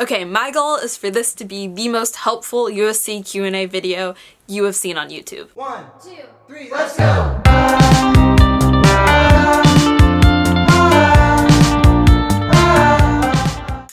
Okay, my goal is for this to be the most helpful USC Q&A video you have seen on YouTube. 1, 2, 3, let's go!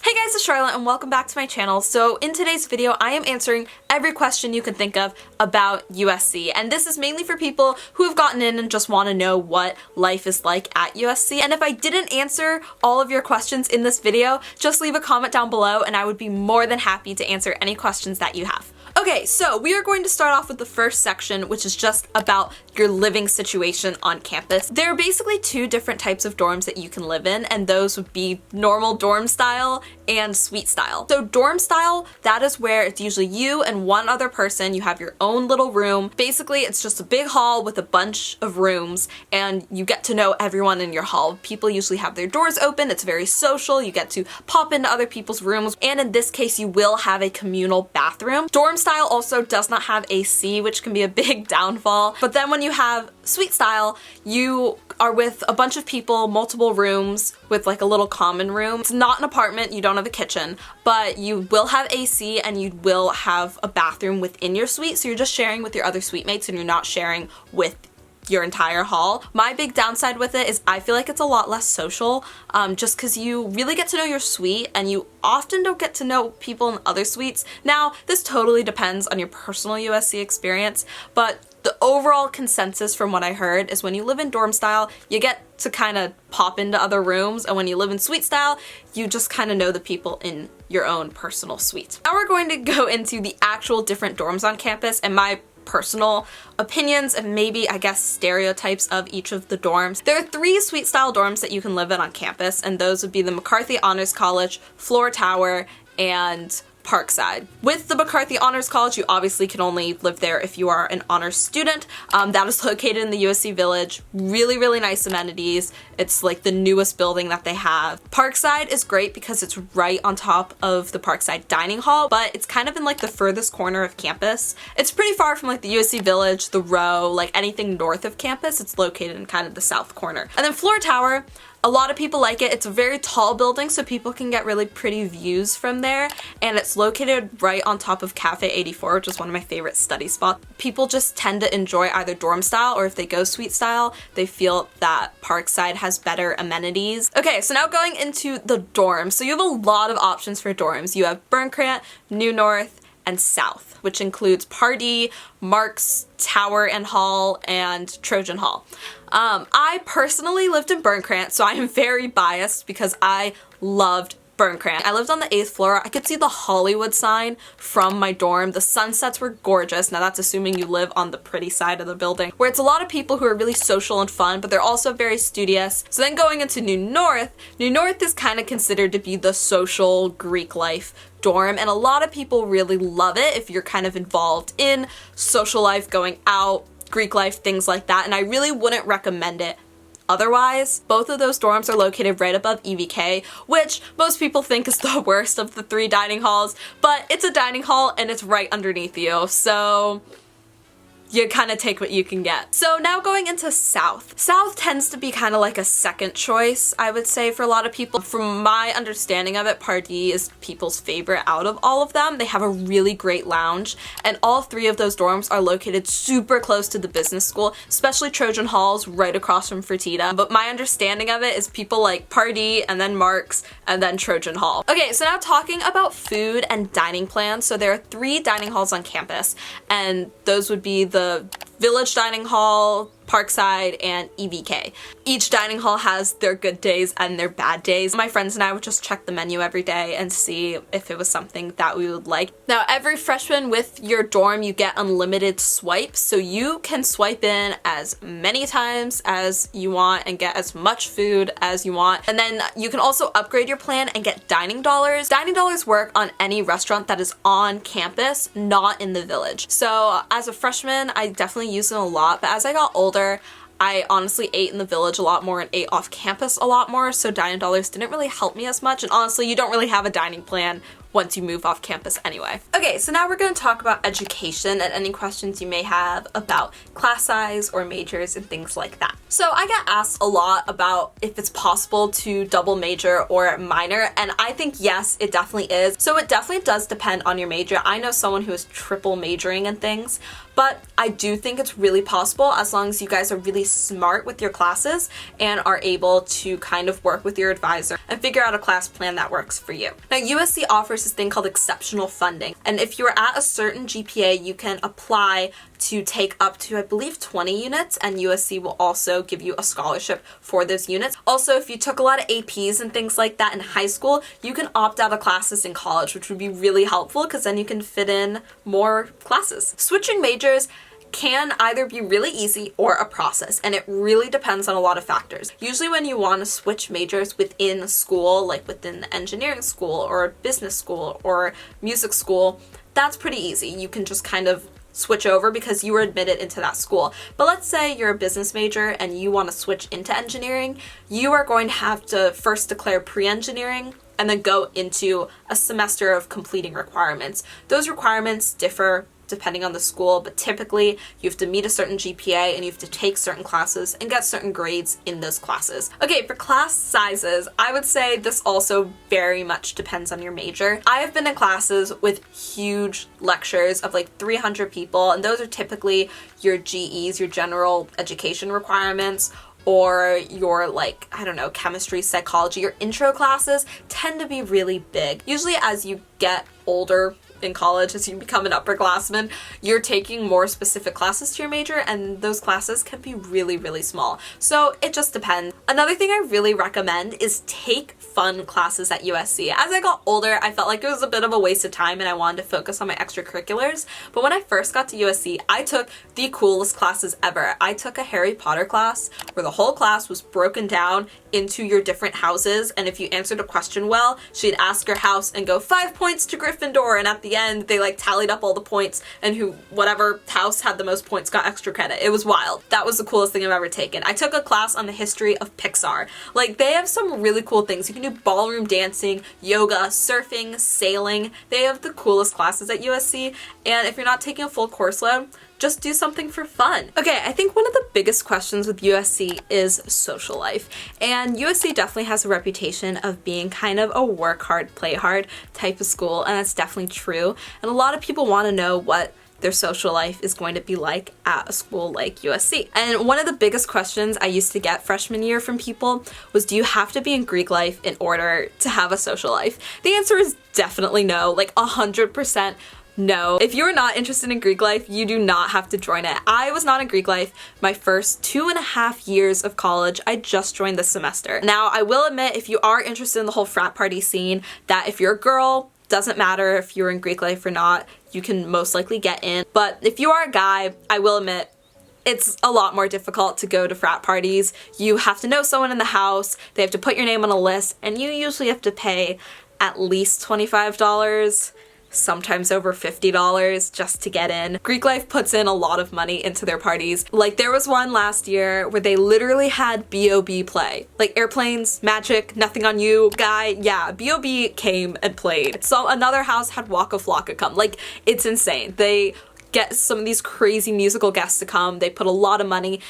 Hey guys, it's Charlotte and welcome back to my channel. So in today's video, I am answering every question you can think of about USC. And this is mainly for people who have gotten in and just want to know what life is like at USC. And if I didn't answer all of your questions in this video, just leave a comment down below and I would be more than happy to answer any questions that you have. Okay, so we are going to start off with the first section, which is just about your living situation on campus. There are basically two different types of dorms that you can live in, and those would be normal dorm style and suite style. So dorm style, that is where it's usually you and one other person. You have your own little room. Basically, it's just a big hall with a bunch of rooms, and you get to know everyone in your hall. People usually have their doors open. It's very social. You get to pop into other people's rooms, and in this case, you will have a communal bathroom. Dorm style also does not have AC, which can be a big downfall. But then when you have suite style, you are with a bunch of people, multiple rooms with like a little common room. It's not an apartment, you don't have a kitchen, but you will have AC and you will have a bathroom within your suite, so you're just sharing with your other suite mates and you're not sharing with your entire hall. My big downside with it is I feel like it's a lot less social, just because you really get to know your suite and you often don't get to know people in other suites. Now, this totally depends on your personal USC experience, but the overall consensus from what I heard is when you live in dorm style, you get to kind of pop into other rooms, and when you live in suite style, you just kind of know the people in your own personal suite. Now we're going to go into the actual different dorms on campus and my personal opinions and maybe, I guess, stereotypes of each of the dorms. There are 3 suite style dorms that you can live in on campus, and those would be the McCarthy Honors College, Floor Tower, and Parkside. With the McCarthy Honors College, you obviously can only live there if you are an honors student. That is located in the USC Village. Really, really nice amenities. It's like the newest building that they have. Parkside is great because it's right on top of the Parkside Dining Hall, but it's kind of in like the furthest corner of campus. It's pretty far from like the USC Village, the Row, like anything north of campus. It's located in kind of the south corner. And then Floor Tower, a lot of people like it. It's a very tall building, so people can get really pretty views from there, and it's located right on top of Cafe 84, which is one of my favorite study spots. People just tend to enjoy either dorm style, or if they go suite style, they feel that Parkside has better amenities. Okay, so now going into the dorms. So you have a lot of options for dorms. You have Burncrant, New North, and South, which includes Pardee, Marks, Tower and Hall, and Trojan Hall. I personally lived in Burncrant, so I am very biased because I loved Burncrant. I lived on the 8th floor. I could see the Hollywood sign from my dorm. The sunsets were gorgeous. Now that's assuming you live on the pretty side of the building, where it's a lot of people who are really social and fun, but they're also very studious. So then going into New North is kind of considered to be the social Greek life dorm, and a lot of people really love it if you're kind of involved in social life, going out, Greek life, things like that, and I really wouldn't recommend it otherwise. Both of those dorms are located right above EVK, which most people think is the worst of the 3 dining halls, but it's a dining hall and it's right underneath you, so you kind of take what you can get. So now going into South. South tends to be kind of like a second choice, I would say, for a lot of people. From my understanding of it, Pardee is people's favorite out of all of them. They have a really great lounge, and all 3 of those dorms are located super close to the business school, especially Trojan Hall's right across from Fertitta. But my understanding of it is people like Pardee, and then Marks, and then Trojan Hall. Okay, so now talking about food and dining plans. So there are 3 dining halls on campus, and those would be the Village Dining Hall, Parkside, and EVK. Each dining hall has their good days and their bad days. My friends and I would just check the menu every day and see if it was something that we would like. Now, every freshman with your dorm, you get unlimited swipes, so you can swipe in as many times as you want and get as much food as you want. And then you can also upgrade your plan and get dining dollars. Dining dollars work on any restaurant that is on campus, not in the village. So as a freshman, I definitely used them a lot, but as I got older, I honestly ate in the village a lot more and ate off campus a lot more, so dining dollars didn't really help me as much, and honestly, you don't really have a dining plan once you move off campus anyway. Okay, so now we're going to talk about education and any questions you may have about class size or majors and things like that. So I get asked a lot about if it's possible to double major or minor, and I think yes, it definitely is. So it definitely does depend on your major. I know someone who is triple majoring in things, but I do think it's really possible as long as you guys are really smart with your classes and are able to kind of work with your advisor and figure out a class plan that works for you. Now, USC offers this thing called exceptional funding, and if you're at a certain GPA, you can apply to take up to, I believe, 20 units, and USC will also give you a scholarship for those units. Also, if you took a lot of APs and things like that in high school, you can opt out of classes in college, which would be really helpful because then you can fit in more classes. Switching majors can either be really easy or a process, and it really depends on a lot of factors. Usually when you want to switch majors within school, like within the engineering school or business school or music school, that's pretty easy. You can just kind of switch over because you were admitted into that school. But let's say you're a business major and you want to switch into engineering, you are going to have to first declare pre-engineering and then go into a semester of completing requirements. Those requirements differ depending on the school, but typically you have to meet a certain GPA and you have to take certain classes and get certain grades in those classes. Okay, for class sizes, I would say this also very much depends on your major. I have been in classes with huge lectures of like 300 people, and those are typically your GEs, your general education requirements, or your, like, I don't know, chemistry, psychology. Your intro classes tend to be really big. Usually as you get older in college, as you become an upperclassman, you're taking more specific classes to your major, and those classes can be really, really small. So it just depends. Another thing I really recommend is take fun classes at USC. As I got older, I felt like it was a bit of a waste of time and I wanted to focus on my extracurriculars. But when I first got to USC, I took the coolest classes ever. I took a Harry Potter class where the whole class was broken down into your different houses, and if you answered a question well, she'd ask your house and go 5 points to Gryffindor, and at the end they like tallied up all the points, and whatever house had the most points got extra credit. It was wild. That was the coolest thing I've ever taken. I took a class on the history of Pixar. Like, they have some really cool things. You can do ballroom dancing, yoga, surfing, sailing. They have the coolest classes at USC, and if you're not taking a full course load, just do something for fun. Okay, I think one of the biggest questions with USC is social life. And USC definitely has a reputation of being kind of a work hard, play hard type of school, and that's definitely true. And a lot of people want to know what their social life is going to be like at a school like USC. And one of the biggest questions I used to get freshman year from people was, do you have to be in Greek life in order to have a social life? The answer is definitely no, like 100%. No. If you're not interested in Greek life, you do not have to join it. I was not in Greek life my first 2.5 years of college. I just joined this semester. Now, I will admit, if you are interested in the whole frat party scene, that if you're a girl, doesn't matter if you're in Greek life or not, you can most likely get in. But if you are a guy, I will admit, it's a lot more difficult to go to frat parties. You have to know someone in the house, they have to put your name on a list, and you usually have to pay at least $25. Sometimes over $50 just to get in. Greek life puts in a lot of money into their parties. Like, there was one last year where they literally had B.O.B. play. Like, Airplanes, Magic, Nothing on You, Guy, yeah, B.O.B. came and played. So another house had Waka Flocka come. Like, it's insane. They get some of these crazy musical guests to come. They put a lot of money,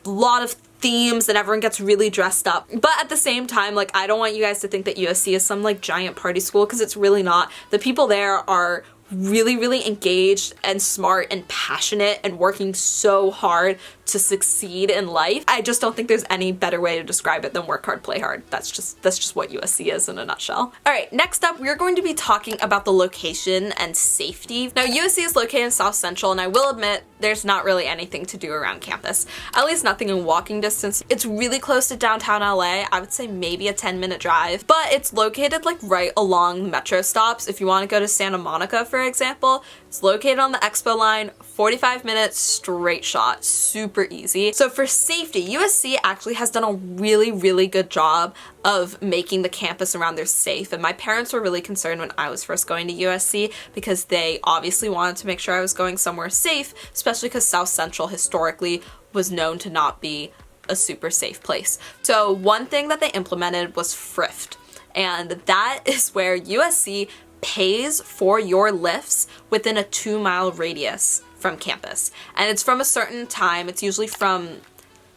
a lot of themes, and everyone gets really dressed up. But at the same time, like, I don't want you guys to think that USC is some like giant party school, because it's really not. The people there are really, really engaged and smart and passionate and working so hard to succeed in life. I just don't think there's any better way to describe it than work hard, play hard. That's just what USC is in a nutshell. All right, next up, we're going to be talking about the location and safety. Now, USC is located in South Central, and I will admit there's not really anything to do around campus. At least nothing in walking distance. It's really close to downtown LA. I would say maybe a 10-minute drive, but it's located like right along metro stops. If you want to go to Santa Monica, for example, it's located on the Expo line, 45 minutes straight shot, super easy. So for safety, USC actually has done a really, really good job of making the campus around there safe. And my parents were really concerned when I was first going to USC because they obviously wanted to make sure I was going somewhere safe, especially because South Central historically was known to not be a super safe place. So one thing that they implemented was thrift. And that is where USC pays for your lifts within a 2-mile radius from campus. And it's from a certain time. It's usually from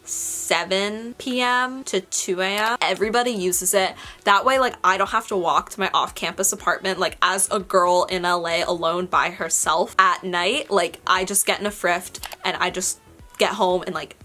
7 p.m. to 2 a.m. Everybody uses it. That way, like, I don't have to walk to my off-campus apartment, like, as a girl in LA alone by herself at night. Like, I just get in a Thrift and I just get home in like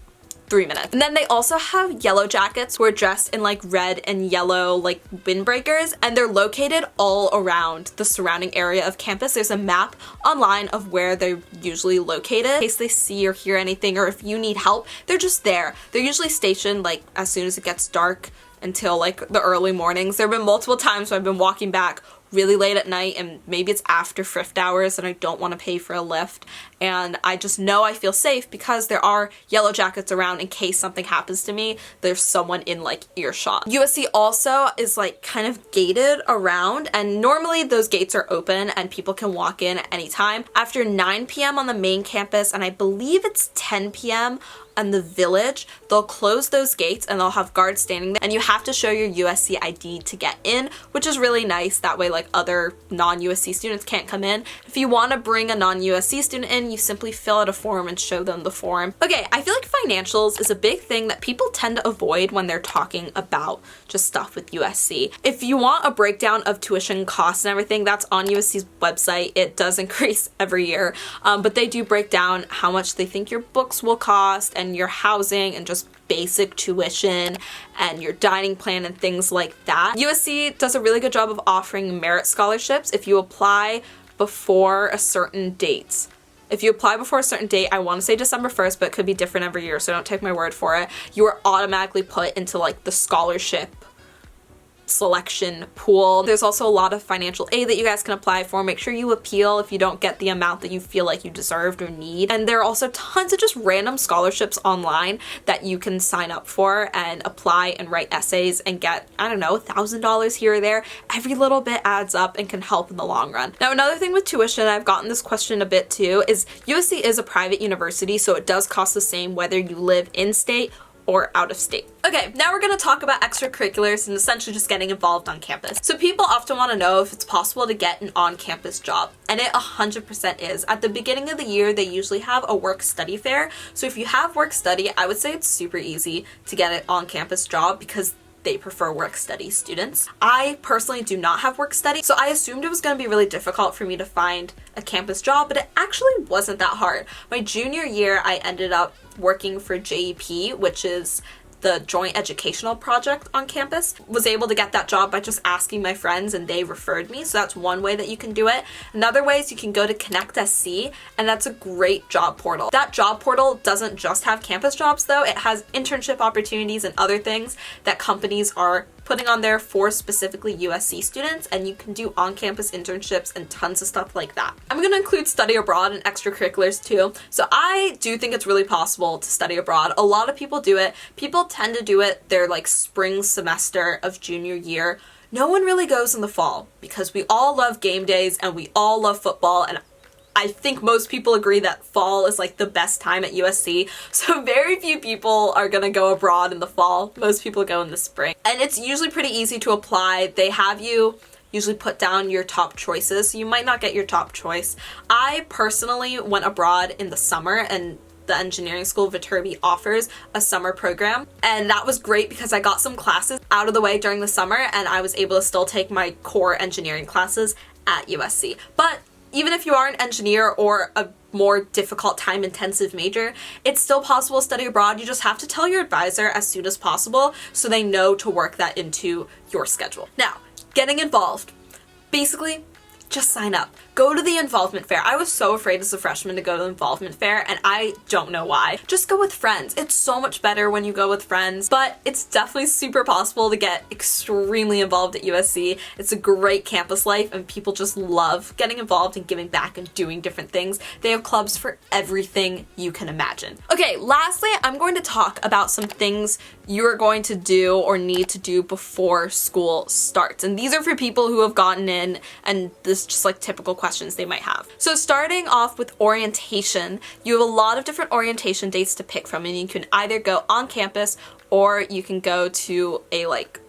3 minutes. And then they also have yellow jackets who are dressed in like red and yellow like windbreakers, and they're located all around the surrounding area of campus. There's a map online of where they're usually located in case they see or hear anything, or if you need help, they're just there. They're usually stationed like as soon as it gets dark until like the early mornings. There have been multiple times where I've been walking back really late at night, and maybe it's after Thrift hours and I don't want to pay for a lift, and I just know I feel safe because there are yellow jackets around in case something happens to me. There's someone in like earshot. USC also is like kind of gated around, and normally those gates are open and people can walk in at any time. After 9 p.m. on the main campus, and I believe it's 10 p.m. on the Village, they'll close those gates and they'll have guards standing there, and you have to show your USC ID to get in, which is really nice. That way like other non-USC students can't come in. If you want to bring a non-USC student in, you simply fill out a form and show them the form. Okay, I feel like financials is a big thing that people tend to avoid when they're talking about just stuff with USC. If you want a breakdown of tuition costs and everything, that's on USC's website. It does increase every year, but they do break down how much they think your books will cost and your housing and just basic tuition and your dining plan and things like that. USC does a really good job of offering merit scholarships if you apply before a certain date. If you apply before a certain date, I want to say December 1st, but it could be different every year, so don't take my word for it. You are automatically put into like the scholarship selection pool. There's also a lot of financial aid that you guys can apply for. Make sure you appeal if you don't get the amount that you feel like you deserved or need. And there are also tons of just random scholarships online that you can sign up for and apply and write essays and get, I don't know, $1,000 here or there. Every little bit adds up and can help in the long run. Now, another thing with tuition, I've gotten this question a bit too, is USC is a private university, so it does cost the same whether you live in state or out of state. Okay, now we're gonna talk about extracurriculars and essentially just getting involved on campus. So people often wanna know if it's possible to get an on-campus job, and it 100% is. At the beginning of the year, they usually have a work-study fair. So if you have work-study, I would say it's super easy to get an on-campus job because they prefer work-study students. I personally do not have work-study, so I assumed it was going to be really difficult for me to find a campus job, but it actually wasn't that hard. My junior year, I ended up working for JEP, which is the Joint Educational Project on campus. Was able to get that job by just asking my friends, and they referred me, so that's one way that you can do it. Another way is you can go to Connect SC, and that's a great job portal. That job portal doesn't just have campus jobs though, it has internship opportunities and other things that companies are putting on there for specifically USC students, and you can do on-campus internships and tons of stuff like that. I'm gonna include study abroad and extracurriculars too. So I do think it's really possible to study abroad. A lot of people do it. People tend to do it their like spring semester of junior year. No one really goes in the fall because we all love game days and we all love football, and I think most people agree that fall is like the best time at USC, so very few people are gonna go abroad in the fall. Most people go in the spring. And it's usually pretty easy to apply. They have you usually put down your top choices, so you might not get your top choice. I personally went abroad in the summer, and the engineering school Viterbi offers a summer program, and that was great because I got some classes out of the way during the summer and I was able to still take my core engineering classes at USC. But even if you are an engineer or a more difficult time-intensive major, it's still possible to study abroad. You just have to tell your advisor as soon as possible so they know to work that into your schedule. Now, getting involved. Basically, just sign up. Go to the involvement fair. I was so afraid as a freshman to go to the involvement fair, and I don't know why. Just go with friends. It's so much better when you go with friends, but it's definitely super possible to get extremely involved at USC. It's a great campus life, and people just love getting involved and giving back and doing different things. They have clubs for everything you can imagine. Okay, lastly, I'm going to talk about some things you're going to do or need to do before school starts. And these are for people who have gotten in, and this is just like typical questions they might have. So starting off with orientation, you have a lot of different orientation dates to pick from, and you can either go on campus or you can go to a like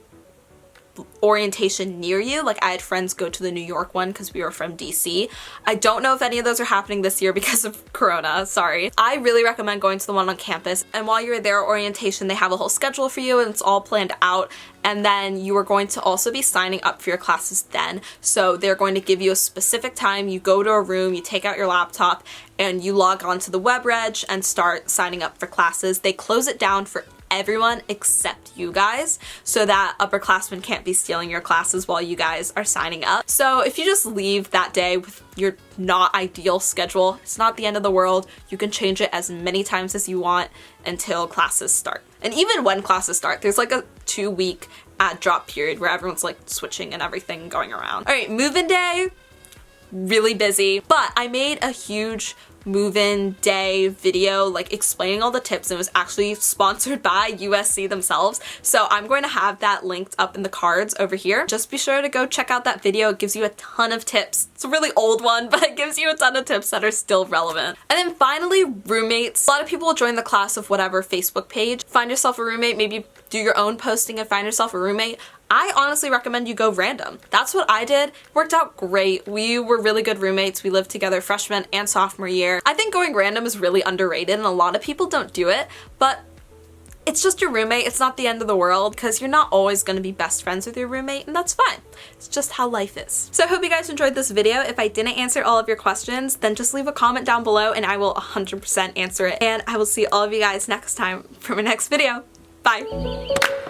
orientation near you. Like I had friends go to the New York one because we were from DC. I don't know if any of those are happening this year because of Corona, sorry. I really recommend going to the one on campus, and while you're there orientation, they have a whole schedule for you and it's all planned out, and then you are going to also be signing up for your classes then. So they're going to give you a specific time, you go to a room, you take out your laptop, and you log on to the web reg and start signing up for classes. They close it down for everyone except you guys so that upperclassmen can't be stealing your classes while you guys are signing up. So if you just leave that day with your not ideal schedule, it's not the end of the world. You can change it as many times as you want until classes start. And even when classes start, there's like a 2-week add drop period where everyone's like switching and everything going around. All right, move-in day, really busy, but I made a huge move-in day video like explaining all the tips, and it was actually sponsored by USC themselves, so I'm going to have that linked up in the cards over here. Just be sure to go check out that video. It gives you a ton of tips. It's a really old one, but it gives you a ton of tips that are still relevant. And then finally, roommates. A lot of people will join the class of whatever Facebook page. Find yourself a roommate, maybe do your own posting and find yourself a roommate. I honestly recommend you go random. That's what I did. Worked out great. We were really good roommates. We lived together freshman and sophomore year. I think going random is really underrated and a lot of people don't do it, but it's just your roommate. It's not the end of the world because you're not always going to be best friends with your roommate, and that's fine. It's just how life is. So I hope you guys enjoyed this video. If I didn't answer all of your questions, then just leave a comment down below and I will 100% answer it. And I will see all of you guys next time for my next video. Bye.